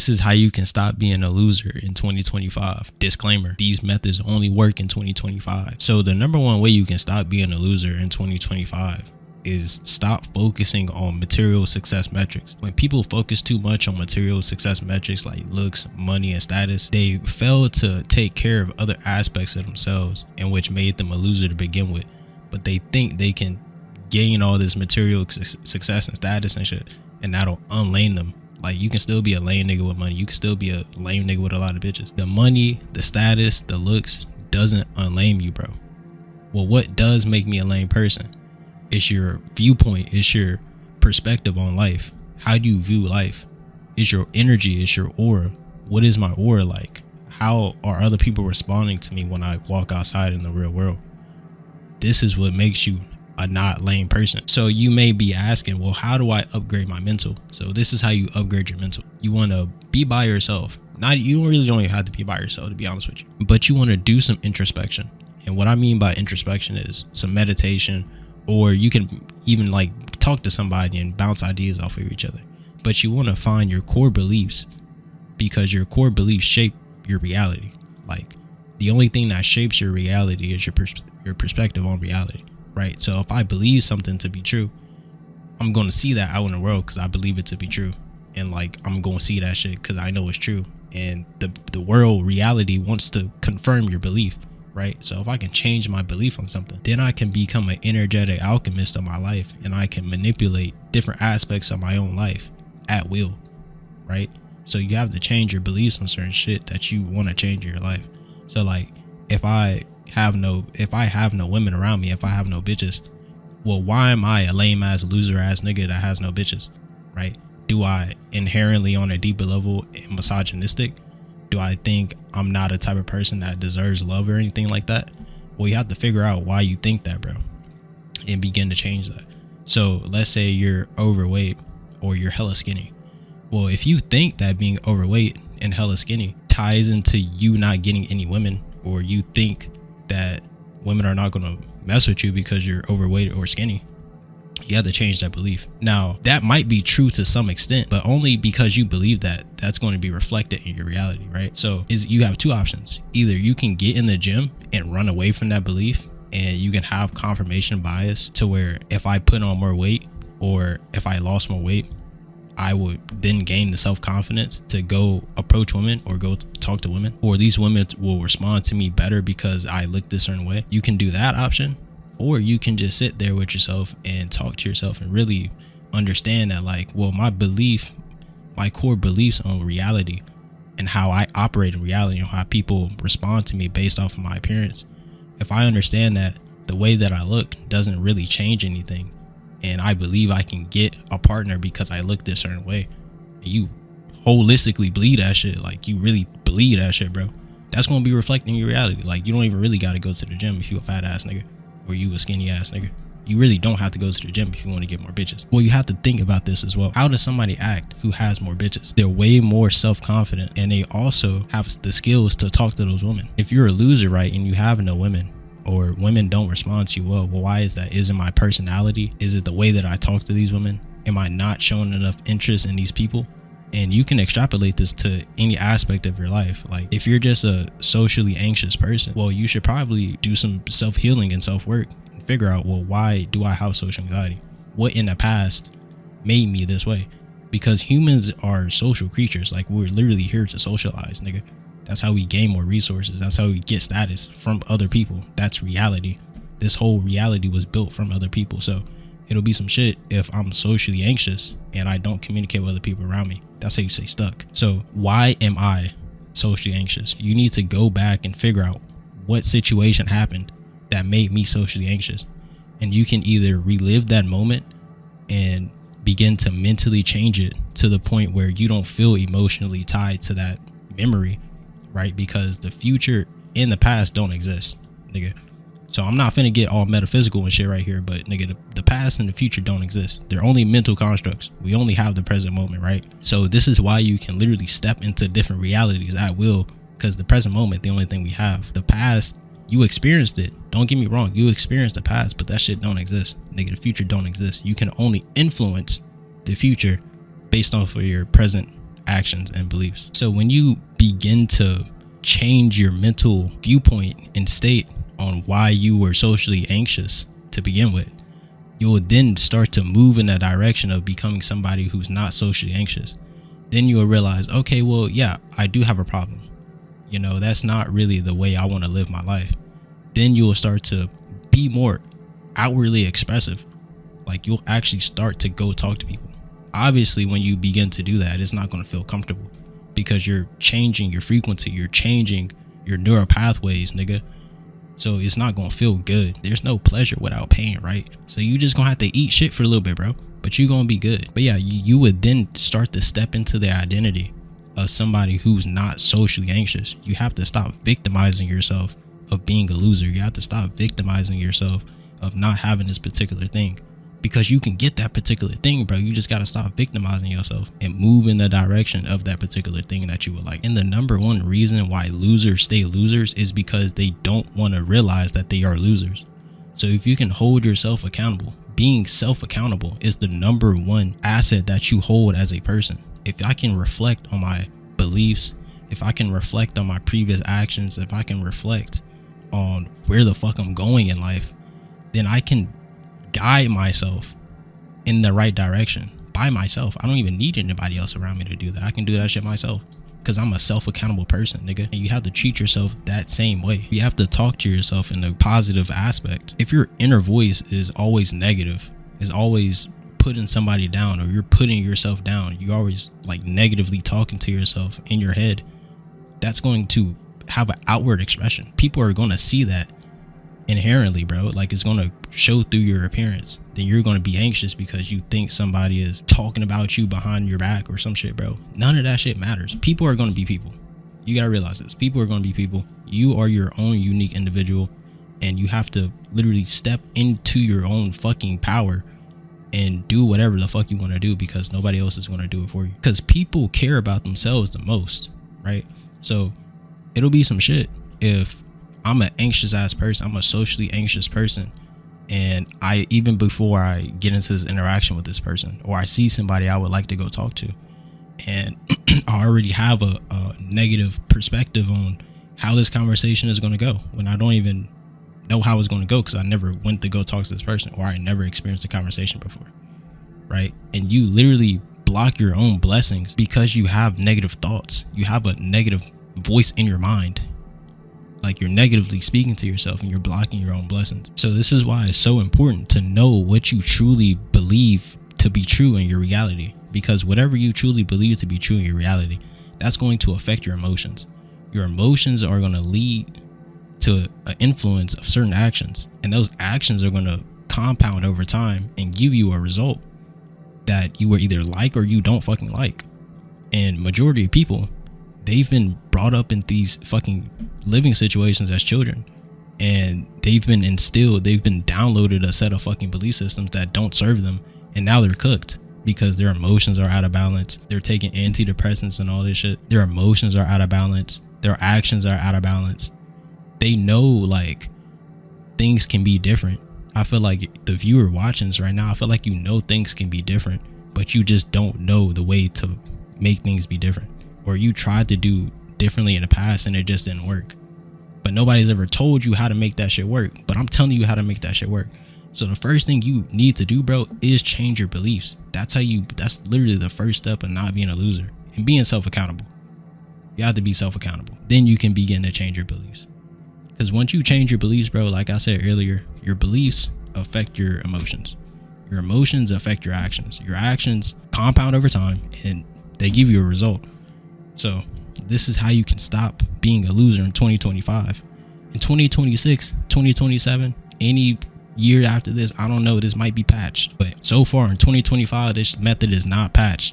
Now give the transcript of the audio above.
this is how you can stop being a loser in 2025. Disclaimer, these methods only work in 2025. So the number one way you can stop being a loser in 2025 is stop focusing on material success metrics. When people focus too much on material success metrics like looks, money, and status, they fail to take care of other aspects of themselves, and which made them a loser to begin with. But they think they can gain all this material success and status and shit, and that'll unlane them. Like, you can still be a lame nigga with money. You can still be a lame nigga with a lot of bitches. The money, the status, the looks doesn't unlame you, bro. Well, what does make me a lame person? It's your viewpoint. It's your perspective on life. How do you view life? It's your energy. It's your aura. What is my aura like? How are other people responding to me when I walk outside in the real world? This is what makes you a not lame person. So you may be asking, well, how do I upgrade my mental? So this is how you upgrade your mental. You want to be by yourself. You don't even have to be by yourself, to be honest with you, but you want to do some introspection. And what I mean by introspection is some meditation, or you can even like talk to somebody and bounce ideas off of each other. But you want to find your core beliefs, because your core beliefs shape your reality. Like, the only thing that shapes your reality is your perspective on reality, right? So if I believe something to be true, I'm going to see that out in the world because I believe it to be true. And like, I'm going to see that shit because I know it's true. And the world reality wants to confirm your belief, right? So if I can change my belief on something, then I can become an energetic alchemist of my life, and I can manipulate different aspects of my own life at will, right? So you have to change your beliefs on certain shit that you want to change in your life. So like, if I have no women around me, if I have no bitches, well, why am I a lame ass loser ass nigga that has no bitches, right? Do I inherently on a deeper level misogynistic? Do I think I'm not a type of person that deserves love or anything like that? Well, you have to figure out why you think that, bro, and begin to change that. So let's say you're overweight or you're hella skinny. Well, if you think that being overweight and hella skinny ties into you not getting any women, or you think that women are not going to mess with you because you're overweight or skinny, you have to change that belief. Now, that might be true to some extent, but only because you believe that that's going to be reflected in your reality, right? So you have two options. Either you can get in the gym and run away from that belief, and you can have confirmation bias to where if I put on more weight or if I lost more weight, I would then gain the self-confidence to go approach women or go talk to women, or these women will respond to me better because I looked a certain way. You can do that option, or you can just sit there with yourself and talk to yourself and really understand that, like, well, my core beliefs on reality and how I operate in reality and how people respond to me based off of my appearance. If I understand that the way that I look doesn't really change anything, and I believe I can get a partner because I look this certain way, and you holistically believe that shit, like you really believe that shit, bro, that's going to be reflecting your reality. Like, you don't even really got to go to the gym if you a fat ass nigga, or you a skinny ass nigga. You really don't have to go to the gym if you want to get more bitches. Well, you have to think about this as well. How does somebody act who has more bitches? They're way more self-confident, and they also have the skills to talk to those women. If you're a loser, right, and you have no women, or women don't respond to you well, why is that? Is it my personality? Is it the way that I talk to these women? Am I not showing enough interest in these people? And you can extrapolate this to any aspect of your life. Like, if you're just a socially anxious person, well, you should probably do some self-healing and self-work and figure out, well, why do I have social anxiety? What in the past made me this way? Because humans are social creatures. Like, we're literally here to socialize, nigga. That's how we gain more resources. That's how we get status from other people. That's reality. This whole reality was built from other people. So it'll be some shit if I'm socially anxious and I don't communicate with other people around me. That's how you stay stuck. So why am I socially anxious? You need to go back and figure out what situation happened that made me socially anxious. And you can either relive that moment and begin to mentally change it to the point where you don't feel emotionally tied to that memory, right? Because the future and the past don't exist, nigga. So I'm not finna get all metaphysical and shit right here, but nigga, the past and the future don't exist. They're only mental constructs. We only have the present moment, right? So this is why you can literally step into different realities at will, because the present moment, the only thing we have. The past, you experienced it. Don't get me wrong. You experienced the past, but that shit don't exist. Nigga, the future don't exist. You can only influence the future based off of your present actions and beliefs. So when you begin to change your mental viewpoint and state on why you were socially anxious to begin with, you will then start to move in that direction of becoming somebody who's not socially anxious. Then you will realize, okay, well, yeah, I do have a problem. You know, that's not really the way I want to live my life. Then you will start to be more outwardly expressive. Like, you'll actually start to go talk to people. Obviously, when you begin to do that, it's not going to feel comfortable because you're changing your frequency, you're changing your neural pathways, nigga. So it's not going to feel good. There's no pleasure without pain, right? So you just going to have to eat shit for a little bit, bro. But you're going to be good. But yeah, you would then start to step into the identity of somebody who's not socially anxious. You have to stop victimizing yourself of being a loser. You have to stop victimizing yourself of not having this particular thing, because you can get that particular thing, bro. You just got to stop victimizing yourself and move in the direction of that particular thing that you would like. And the number one reason why losers stay losers is because they don't want to realize that they are losers. So if you can hold yourself accountable, being self-accountable is the number one asset that you hold as a person. If I can reflect on my beliefs, if I can reflect on my previous actions, if I can reflect on where the fuck I'm going in life, then I can guide myself in the right direction by myself. I don't even need anybody else around me to do that. I can do that shit myself because I'm a self-accountable person, nigga. And you have to treat yourself that same way. You have to talk to yourself in the positive aspect. If your inner voice is always negative, is always putting somebody down, or you're putting yourself down, you're always like negatively talking to yourself in your head, that's going to have an outward expression. People are going to see that inherently, bro. Like, it's going to show through your appearance. Then you're going to be anxious because you think somebody is talking about you behind your back or some shit, bro. None of that shit matters. People are going to be people. You got to realize this. People are going to be people. You are your own unique individual, and you have to literally step into your own fucking power and do whatever the fuck you want to do, because nobody else is going to do it for you. Because people care about themselves the most, right? So it'll be some shit if I'm an anxious ass person, I'm a socially anxious person, and I, even before I get into this interaction with this person, or I see somebody I would like to go talk to, and I already have a negative perspective on how this conversation is going to go, when I don't even know how it's going to go because I never went to go talk to this person, or I never experienced a conversation before, right? And you literally block your own blessings because you have negative thoughts. You have a negative voice in your mind. Like, you're negatively speaking to yourself and you're blocking your own blessings. So this is why it's so important to know what you truly believe to be true in your reality, because whatever you truly believe to be true in your reality, that's going to affect your emotions. Your emotions are going to lead to an influence of certain actions, and those actions are going to compound over time and give you a result that you were either like or you don't fucking like. And majority of people, they've been brought up in these fucking living situations as children, and they've been instilled, they've been downloaded a set of fucking belief systems that don't serve them, and now they're cooked because their emotions are out of balance. They're taking antidepressants and all this shit. Their emotions are out of balance. Their actions are out of balance. They know, like, things can be different. I feel like the viewer watching this right now, I feel like you know things can be different, but you just don't know the way to make things be different. Or you tried to do differently in the past and it just didn't work. But nobody's ever told you how to make that shit work. But I'm telling you how to make that shit work. So the first thing you need to do, bro, is change your beliefs. That's literally the first step of not being a loser and being self-accountable. You have to be self-accountable. Then you can begin to change your beliefs. Because once you change your beliefs, bro, like I said earlier, your beliefs affect your emotions. Your emotions affect your actions. Your actions compound over time and they give you a result. So this is how you can stop being a loser in 2025. In 2026, 2027, any year after this, I don't know, this might be patched. But so far in 2025, this method is not patched.